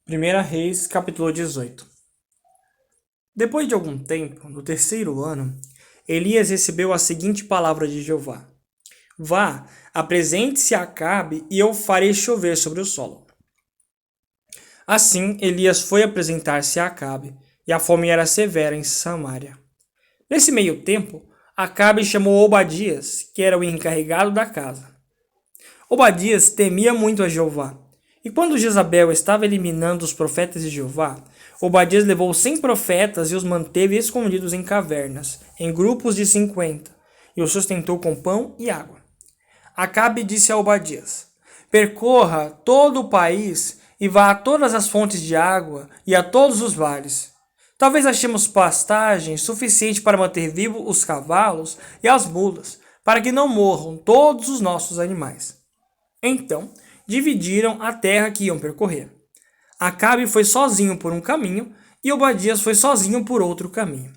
1 Reis, capítulo 18. Depois de algum tempo, no terceiro ano, Elias recebeu a seguinte palavra de Jeová: Vá, apresente-se a Acabe e eu farei chover sobre o solo. Assim, Elias foi apresentar-se a Acabe, e a fome era severa em Samaria. Nesse meio tempo, Acabe chamou Obadias, que era o encarregado da casa. Obadias temia muito a Jeová. E quando Jezabel estava eliminando os profetas de Jeová, Obadias levou 100 profetas e os manteve escondidos em cavernas, em grupos de 50, e os sustentou com pão e água. Acabe disse a Obadias: Percorra todo o país e vá a todas as fontes de água e a todos os vales. Talvez achemos pastagem suficiente para manter vivos os cavalos e as mulas, para que não morram todos os nossos animais. Então, dividiram a terra que iam percorrer. Acabe foi sozinho por um caminho e Obadias foi sozinho por outro caminho.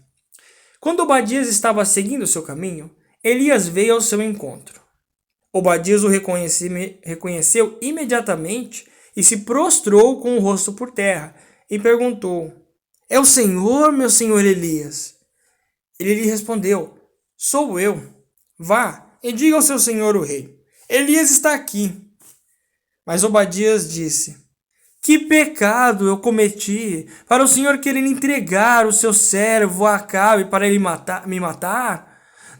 Quando Obadias estava seguindo seu caminho, Elias veio ao seu encontro. Obadias o reconheceu imediatamente e se prostrou com o rosto por terra e perguntou: É o Senhor, meu senhor Elias? Ele lhe respondeu: Sou eu. Vá e diga ao seu senhor o rei: Elias está aqui. Mas Obadias disse: Que pecado eu cometi para o senhor querer entregar o seu servo a Acabe para ele me matar?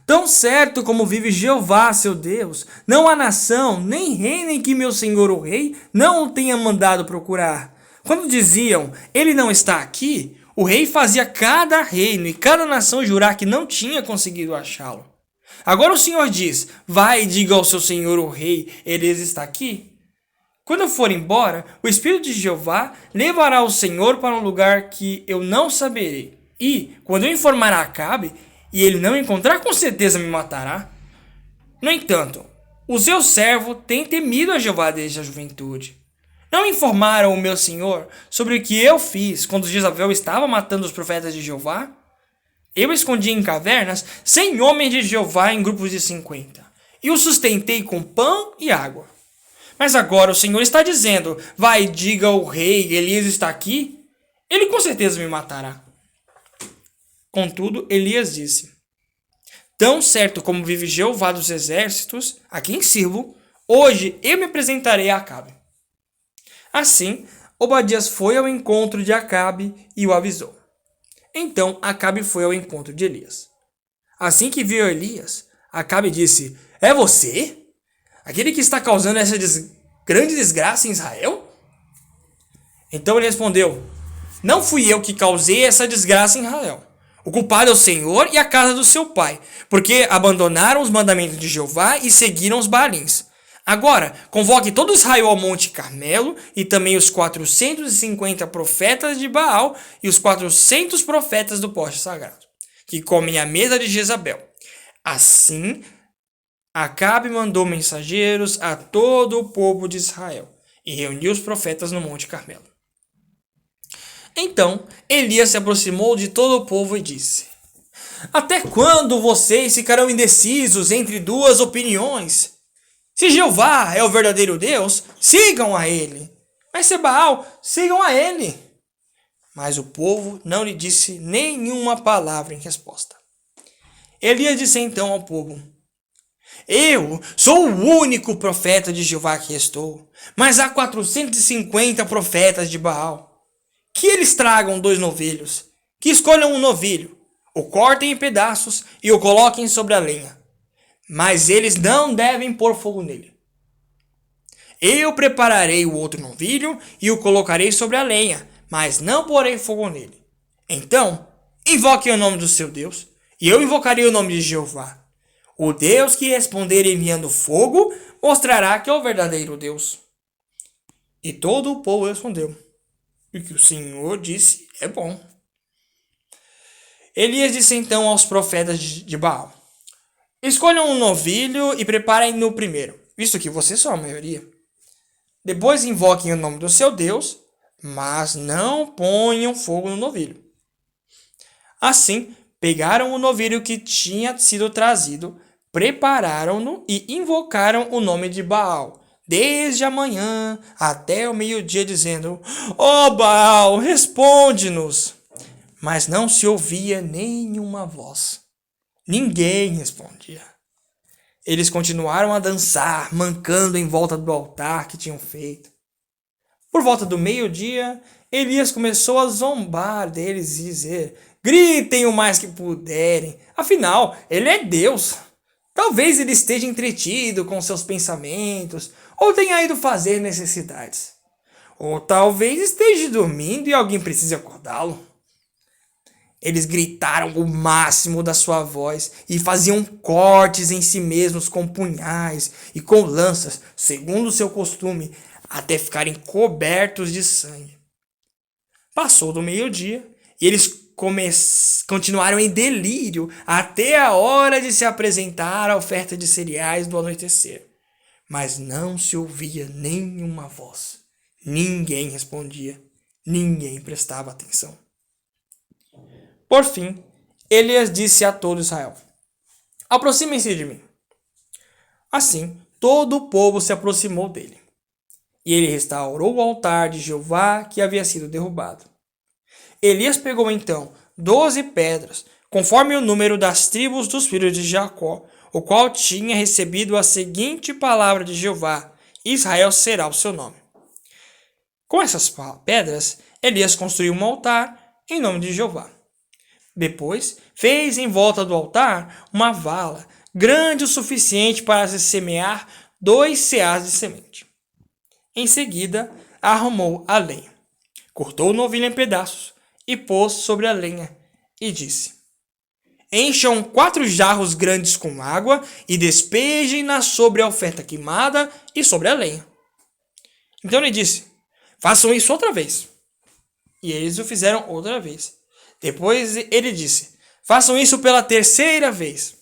Tão certo como vive Jeová, seu Deus, não há nação, nem reino em que meu senhor o rei não o tenha mandado procurar. Quando diziam, ele não está aqui, o rei fazia cada reino e cada nação jurar que não tinha conseguido achá-lo. Agora o senhor diz, vai e diga ao seu senhor o rei, Elias está aqui. Quando eu for embora, o Espírito de Jeová levará o Senhor para um lugar que eu não saberei. E, quando eu informar a Acabe, e ele não encontrar, com certeza me matará. No entanto, o seu servo tem temido a Jeová desde a juventude. Não informaram o meu senhor sobre o que eu fiz quando Jezabel estava matando os profetas de Jeová? Eu escondi em cavernas 100 homens de Jeová em grupos de 50, e os sustentei com pão e água. Mas agora o Senhor está dizendo, vai, diga ao rei, Elias está aqui? Ele com certeza me matará. Contudo, Elias disse, tão certo como vive Jeová dos exércitos, a quem sirvo, hoje eu me apresentarei a Acabe. Assim, Obadias foi ao encontro de Acabe e o avisou. Então Acabe foi ao encontro de Elias. Assim que viu Elias, Acabe disse, é você? Aquele que está causando essa grande desgraça em Israel? Então ele respondeu, não fui eu que causei essa desgraça em Israel. O culpado é o Senhor e a casa do seu pai, porque abandonaram os mandamentos de Jeová e seguiram os Baalins. Agora, convoque todo Israel ao Monte Carmelo e também os 450 profetas de Baal e os 400 profetas do poste sagrado, que comem à mesa de Jezabel. Assim, Acabe mandou mensageiros a todo o povo de Israel e reuniu os profetas no Monte Carmelo. Então, Elias se aproximou de todo o povo e disse, até quando vocês ficarão indecisos entre duas opiniões? Se Jeová é o verdadeiro Deus, sigam a ele. Mas se Baal, sigam a ele. Mas o povo não lhe disse nenhuma palavra em resposta. Elias disse então ao povo, eu sou o único profeta de Jeová que restou, mas há 450 profetas de Baal. Que eles tragam 2 novilhos, que escolham um novilho, o cortem em pedaços e o coloquem sobre a lenha. Mas eles não devem pôr fogo nele. Eu prepararei o outro novilho e o colocarei sobre a lenha, mas não porei fogo nele. Então, invoquem o nome do seu Deus, e eu invocarei o nome de Jeová. O Deus que responder enviando fogo mostrará que é o verdadeiro Deus. E todo o povo respondeu, o que o Senhor disse é bom. Elias disse então aos profetas de Baal, escolham um novilho e preparem-no primeiro, visto que vocês são a maioria. Depois invoquem o nome do seu Deus, mas não ponham fogo no novilho. Assim, pegaram o novilho que tinha sido trazido, prepararam-no e invocaram o nome de Baal, desde a manhã até o meio-dia, dizendo: Ó Baal, responde-nos. Mas não se ouvia nenhuma voz. Ninguém respondia. Eles continuaram a dançar, mancando em volta do altar que tinham feito. Por volta do meio-dia, Elias começou a zombar deles e dizer: gritem o mais que puderem, afinal, ele é Deus. Talvez ele esteja entretido com seus pensamentos, ou tenha ido fazer necessidades. Ou talvez esteja dormindo e alguém precise acordá-lo. Eles gritaram o máximo da sua voz e faziam cortes em si mesmos com punhais e com lanças, segundo o seu costume, até ficarem cobertos de sangue. Passou do meio-dia e eles continuaram em delírio até a hora de se apresentar a oferta de cereais do anoitecer. Mas não se ouvia nenhuma voz. Ninguém respondia. Ninguém prestava atenção. Por fim, Elias disse a todo Israel: aproximem-se de mim. Assim, todo o povo se aproximou dele. E ele restaurou o altar de Jeová que havia sido derrubado. Elias pegou então 12 pedras, conforme o número das tribos dos filhos de Jacó, o qual tinha recebido a seguinte palavra de Jeová: Israel será o seu nome. Com essas pedras, Elias construiu um altar em nome de Jeová. Depois, fez em volta do altar uma vala, grande o suficiente para se semear 2 seás de semente. Em seguida, arrumou a lenha, cortou o novilho em pedaços e pôs sobre a lenha, e disse: encham 4 jarros grandes com água e despejem-na sobre a oferta queimada e sobre a lenha. Então ele disse: façam isso outra vez. E eles o fizeram outra vez. Depois ele disse: façam isso pela 3ª vez.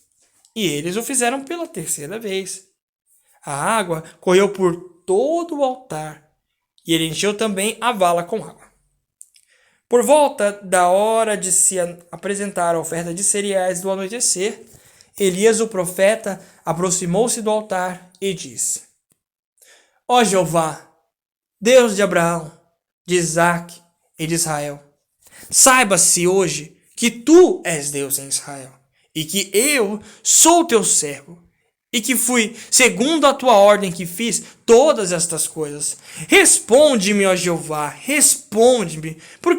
E eles o fizeram pela 3ª vez. A água correu por todo o altar, e ele encheu também a vala com água. Por volta da hora de se apresentar a oferta de cereais do anoitecer, Elias, o profeta, aproximou-se do altar e disse: ó Jeová, Deus de Abraão, de Isaque e de Israel, saiba-se hoje que tu és Deus em Israel, e que eu sou teu servo, e que fui, segundo a tua ordem, que fiz todas estas coisas. Responde-me, ó Jeová, responde-me, para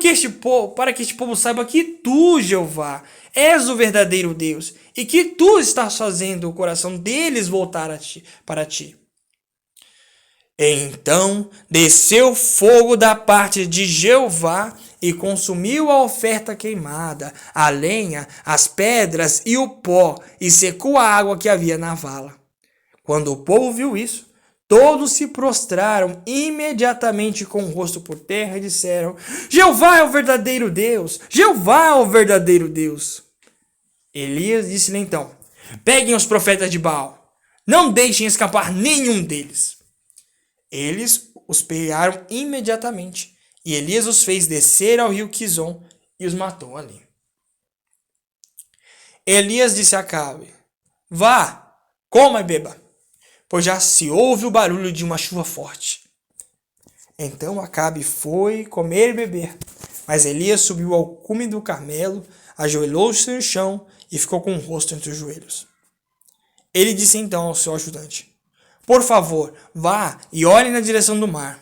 que este povo saiba que tu, Jeová, és o verdadeiro Deus, e que tu estás fazendo o coração deles voltar para ti. Então desceu fogo da parte de Jeová e consumiu a oferta queimada, a lenha, as pedras e o pó, e secou a água que havia na vala. Quando o povo viu isso, todos se prostraram imediatamente com o rosto por terra e disseram: Jeová é o verdadeiro Deus! Jeová é o verdadeiro Deus! Elias disse-lhe então: peguem os profetas de Baal, não deixem escapar nenhum deles. Eles os pegaram imediatamente, e Elias os fez descer ao rio Quizon e os matou ali. Elias disse a Acabe: vá, coma e beba, pois já se ouve o barulho de uma chuva forte. Então Acabe foi comer e beber, mas Elias subiu ao cume do Carmelo, ajoelhou-se no chão e ficou com o rosto entre os joelhos. Ele disse então ao seu ajudante: por favor, vá e olhe na direção do mar.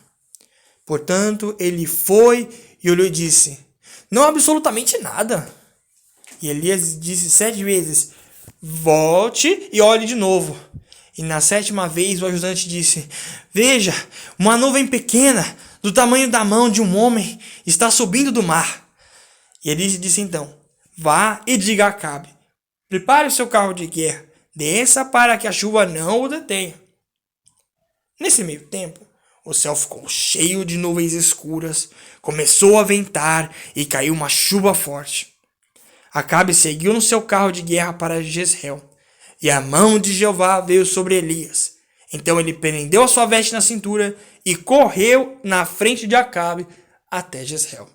Portanto, ele foi e olhou e disse: não há absolutamente nada. E Elias disse 7 vezes: volte e olhe de novo. E na 7ª vez o ajudante disse: veja, uma nuvem pequena, do tamanho da mão de um homem, está subindo do mar. E Elias disse então: vá e diga a Acabe: prepare o seu carro de guerra, desça para que a chuva não o detenha. Nesse meio tempo, o céu ficou cheio de nuvens escuras, começou a ventar e caiu uma chuva forte. Acabe seguiu no seu carro de guerra para Jezreel, e a mão de Jeová veio sobre Elias. Então ele prendeu a sua veste na cintura e correu na frente de Acabe até Jezreel.